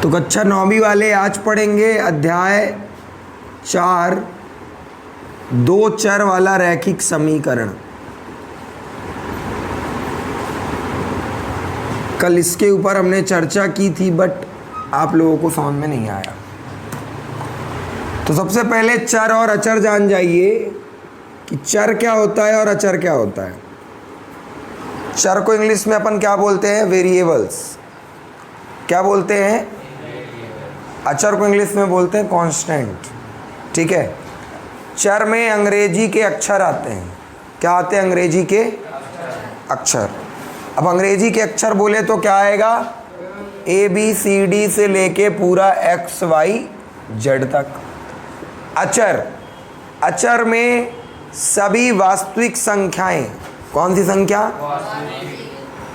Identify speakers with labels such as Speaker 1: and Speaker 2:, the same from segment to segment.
Speaker 1: तो कक्षा 9वीं वाले आज पढ़ेंगे अध्याय 4 दो चर वाला रैखिक समीकरण। कल इसके ऊपर हमने चर्चा की थी बट आप लोगों को समझ में नहीं आया। तो सबसे पहले चर और अचर जान जाइए कि चर क्या होता है और अचर क्या होता है। चर को इंग्लिश में अपन क्या बोलते हैं? वेरिएबल्स। क्या बोलते हैं? अचर को इंग्लिश में बोलते हैं कांस्टेंट। ठीक है। चर में अंग्रेजी के अक्षर आते हैं। क्या आते हैं? अंग्रेजी के अक्षर। अब अंग्रेजी के अक्षर बोले तो क्या आएगा? ABCD से लेके पूरा XYZ तक। अचर, अचर में सभी वास्तविक संख्याएं। कौन सी संख्या?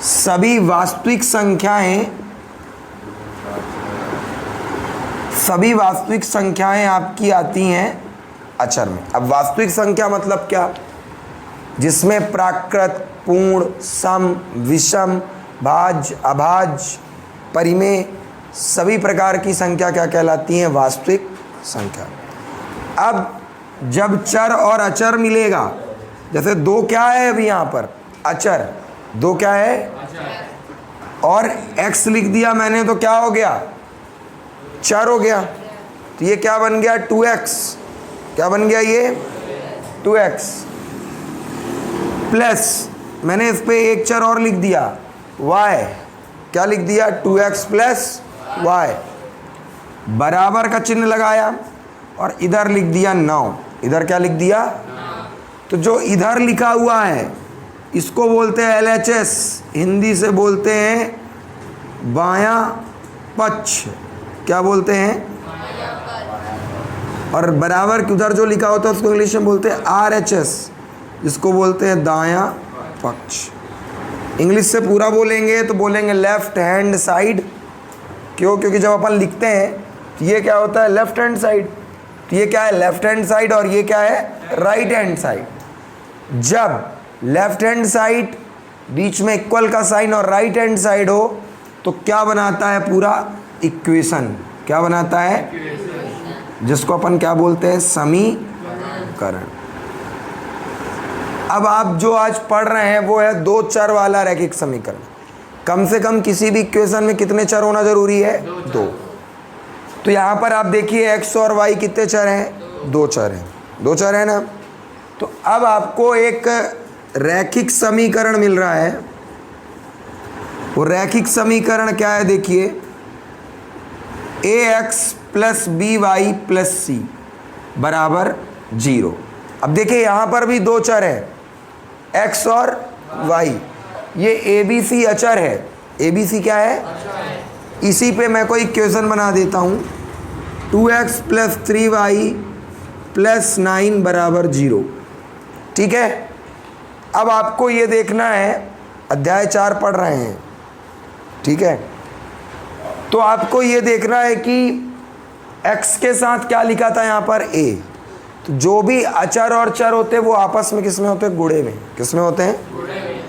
Speaker 1: सभी वास्तविक संख्याएं, सभी वास्तविक संख्याएं आपकी आती हैं अचर में। अब वास्तविक संख्या मतलब क्या? जिसमें प्राकृत, पूर्ण, सम, विषम, भाज्य, अभाज्य, परिमेय सभी प्रकार की संख्या क्या कहलाती हैं? वास्तविक संख्या। अब जब चर और अचर मिलेगा, जैसे दो क्या है अभी यहाँ पर? अचर। दो क्या है? और x लिख दिया मैंने तो क्या हो गया? चर हो गया। तो ये क्या बन गया? 2x। क्या बन गया ये? 2x प्लस मैंने इस पे एक चर और लिख दिया y। क्या लिख दिया? 2x प्लस y बराबर का चिन्ह लगाया और इधर लिख दिया 9। इधर क्या लिख दिया? तो जो इधर लिखा हुआ है इसको बोलते हैं LHS, हिंदी से बोलते हैं बायां पक्ष। क्या बोलते हैं? और बराबर के उधर जो लिखा होता है उसको इंग्लिश में बोलते हैं RHS, जिसको बोलते हैं दायां पक्ष। इंग्लिश से पूरा बोलेंगे तो बोलेंगे लेफ्ट हैंड साइड। क्यों? क्योंकि जब अपन लिखते हैं तो ये क्या होता है? Left hand side. तो ये क्या है? Left hand side. और ये क्या है? Right hand side. जब लेफ्ट हैंड साइड बीच में इक्वल का साइन और राइट हैंड साइड हो तो क्या बनाता है? पूरा इक्वेशन। क्या बनाता है? जिसको अपन क्या बोलते हैं? समीकरण। अब आप जो आज पढ़ रहे हैं वो है दो चर वाला रैखिक समीकरण। कम से कम किसी भी इक्वेशन में कितने चर होना जरूरी है? दो। तो यहाँ पर आप देखिए x और y कितने चर हैं? दो चर हैं। दो चर है ना। तो अब आपको एक रैखिक समीकरण मिल रहा है। वो रैखिक समीकरण क्या है? देखिए ax plus by plus c बराबर 0। अब देखिए यहाँ पर भी दो चर है x और y। ये ABC अचर है। ABC क्या है? इसी पे मैं कोई इक्वेशन बना देता हूँ। 2x प्लस 3y प्लस 9 बराबर 0। ठीक है। अब आपको ये देखना है, अध्याय 4 पढ़ रहे हैं। ठीक है। तो आपको ये देखना है कि x के साथ क्या लिखा था यहाँ पर? a। तो जो भी अचर और चर होते हैं वो आपस में किस में होते हैं? गुणे में। किस में होते हैं? गुणे में।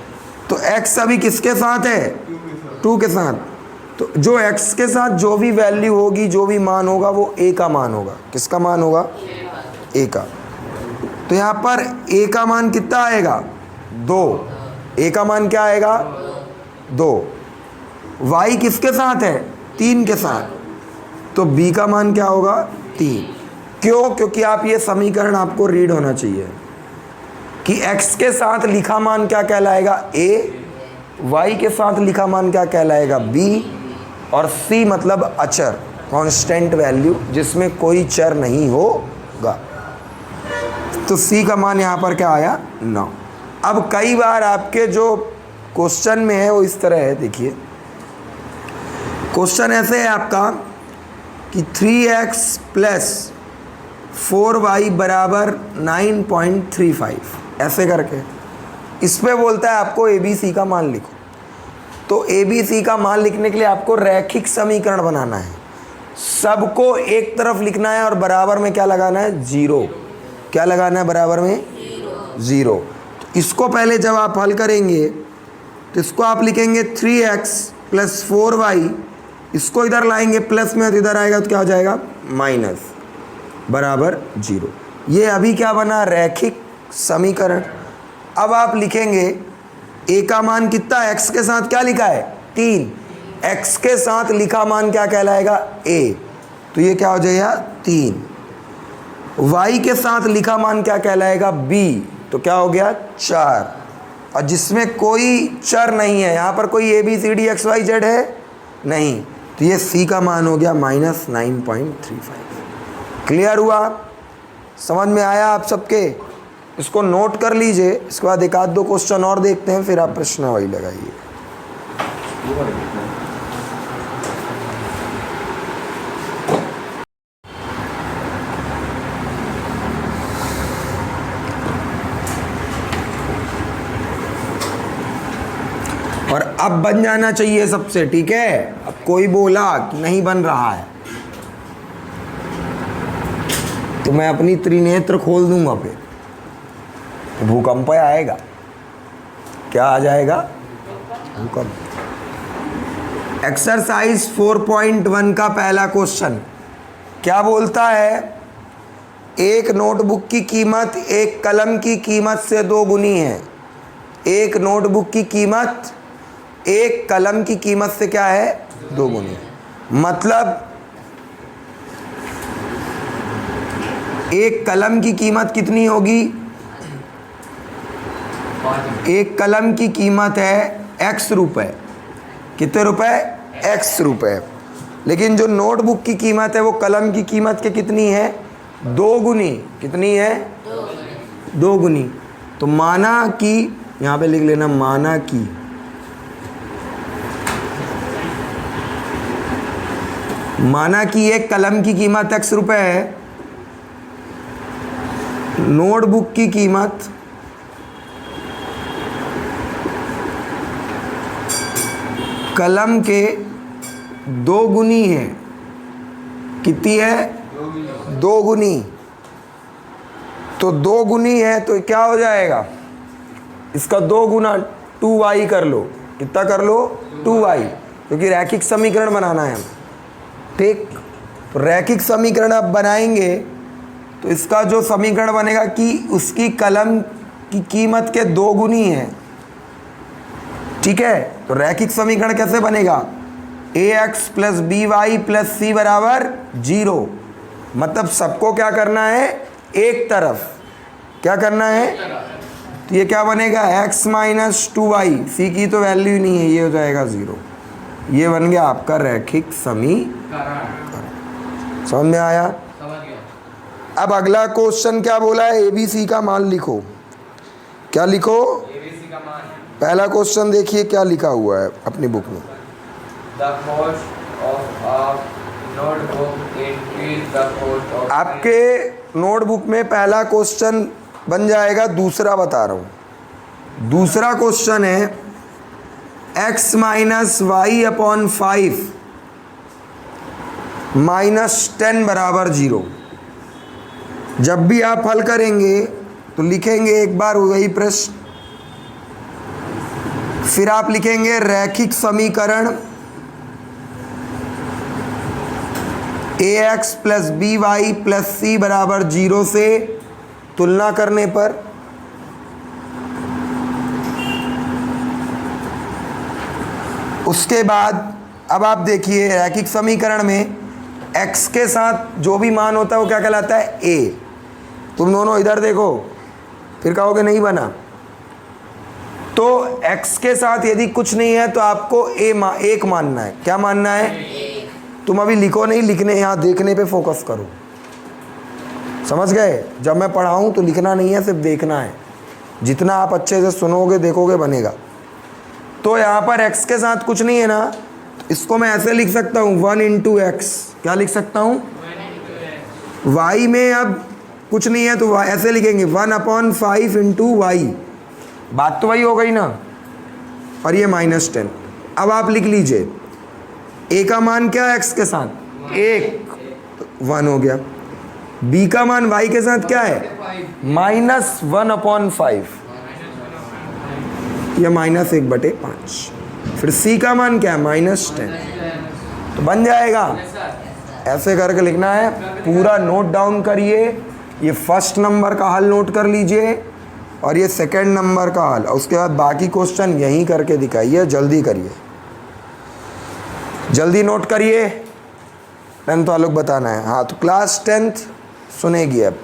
Speaker 1: तो x अभी किसके साथ है? 2 के साथ। तो जो x के साथ जो भी वैल्यू होगी, जो भी मान होगा वो a का मान होगा। किसका मान होगा? a का। तो यहाँ पर a का मान कितना आएगा? 2। a का मान क्या आएगा? 2। y किसके साथ है? 3 के साथ। तो b का मान क्या होगा? 3। क्यों? क्योंकि आप ये समीकरण आपको रीड होना चाहिए कि x के साथ लिखा मान क्या कहलाएगा? a। y के साथ लिखा मान क्या कहलाएगा? b। और c मतलब अचर, कांस्टेंट वैल्यू, जिसमें कोई चर नहीं होगा। तो c का मान यहाँ पर क्या आया? 9। अब कई बार आपके जो क्वेश्चन में है वो इस तरह है। देखिए क्वेश्चन ऐसे है आपका कि 3x प्लस 4y बराबर 9.35, ऐसे करके इस पे बोलता है आपको ABC का मान लिखो। तो ABC का मान लिखने के लिए आपको रैखिक समीकरण बनाना है। सबको एक तरफ लिखना है और बराबर में क्या लगाना है? 0। क्या लगाना है बराबर में? 0। तो इसको पहले जब आप हल करेंगे तो इसको आप लिखेंगे 3x प्लस 4y, इसको इधर लाएंगे प्लस में, तो इधर आएगा तो क्या हो जाएगा माइनस, बराबर 0। ये अभी क्या बना, रैखिक समीकरण। अब आप लिखेंगे a का मान कितना, x के साथ क्या लिखा है 3, x के साथ लिखा मान क्या कहलाएगा a, तो ये क्या हो जाएगा 3। y के साथ लिखा मान क्या कहलाएगा b, तो क्या हो गया 4। और जिसमें कोई चर नहीं है, यहाँ पर कोई ABCDXYZ है नहीं, तो ये c का मान हो गया -9.35। क्लियर हुआ, समझ में आया आप सबके? इसको नोट कर लीजिए, इसके बाद एक आध दो क्वेश्चन और देखते हैं, फिर आप प्रश्नावली लगाइए। और अब बन जाना चाहिए सबसे, ठीक है? अब कोई बोला कि नहीं बन रहा है तो मैं अपनी त्रिनेत्र खोल दूंगा, फिर तो भूकंप आएगा। क्या आ जाएगा? भूकंप। एक्सरसाइज 4.1 का पहला क्वेश्चन क्या बोलता है, एक नोटबुक की कीमत एक कलम की कीमत से 2 गुनी है। एक नोटबुक की कीमत एक कलम की कीमत से क्या है 2 गुनी। मतलब एक कलम की कीमत कितनी होगी, एक कलम की कीमत है x रुपए, कितने रुपए x रुपए, लेकिन जो नोटबुक की कीमत है वो कलम की कीमत के कितनी है 2 गुनी। कितनी है 2 गुनी। तो माना कि यहाँ पे लिख लेना, माना कि एक कलम की कीमत x रुपए है, नोटबुक की कीमत कलम के 2 गुनी है। कितनी है 2 गुनी। तो 2 गुनी है तो क्या हो जाएगा, इसका 2 गुना 2y कर लो। कितना कर लो 2y, क्योंकि रैखिक समीकरण बनाना है हम, ठीक? तो रैखिक समीकरण आप बनाएंगे तो इसका जो समीकरण बनेगा कि उसकी कलम की कीमत के 2 गुनी है, ठीक है? तो रैखिक समीकरण कैसे बनेगा, ax + by + c बराबर 0। मतलब सबको क्या करना है, एक तरफ क्या करना है, तो ये क्या बनेगा x - 2y, c की तो वैल्यू ही नहीं है, ये हो जाएगा 0। ये बन गया आपका रैखिक समीकरण। समझ में आया? अब अगला क्वेश्चन क्या बोला है, ABC का मान लिखो। क्या लिखो, ABC का मान। पहला क्वेश्चन देखिए क्या लिखा हुआ है अपनी बुक में। The cost of a notebook increase the cost of। आपके नोटबुक में पहला क्वेश्चन बन जाएगा, दूसरा बता रहा हूँ। दूसरा क्वेश्चन है x - y/5 -10 बराबर 0। जब भी आप हल करेंगे तो लिखेंगे एक बार वही प्रश्न, फिर आप लिखेंगे रैखिक समीकरण ax + by + c बराबर 0 से तुलना करने पर उसके बाद अब आप देखिए रैखिक समीकरण में x के साथ जो भी मान होता है वो क्या कहलाता है a। तुम दोनों इधर देखो, फिर कहोगे नहीं बना। तो x के साथ यदि कुछ नहीं है तो आपको एक मानना है। क्या मानना है? तुम अभी लिखो नहीं, लिखने यहाँ देखने पे फोकस करो। समझ गए? जब मैं पढ़ाऊँ तो लिखना नहीं है, सिर्फ देखना है। जितना आप अच्छे से सुनोगे देखोगे बनेगा। तो यहाँ पर x के साथ कुछ नहीं है ना, तो इसको मैं ऐसे लिख सकता हूँ 1 × x। क्या लिख सकता हूँ? y में अब कुछ नहीं है तो ऐसे लिखेंगे 1/5 × y। बात तो वही हो गई ना। और ये -10। अब आप लिख लीजिए a का मान क्या है x के साथ 1, 1 हो गया। b का मान y के साथ क्या है -1/5, या -1/5। फिर c का मान क्या है -10। तो बन जाएगा। ऐसे करके लिखना है, पूरा नोट डाउन करिए। ये फर्स्ट नंबर का हल नोट कर लीजिए और ये सेकंड नंबर का हल, और उसके बाद बाकी क्वेश्चन यहीं करके दिखाइए। जल्दी करिए, जल्दी नोट करिए। 10th वालों को बताना है। हाँ, तो क्लास 10th सुनेगी अब।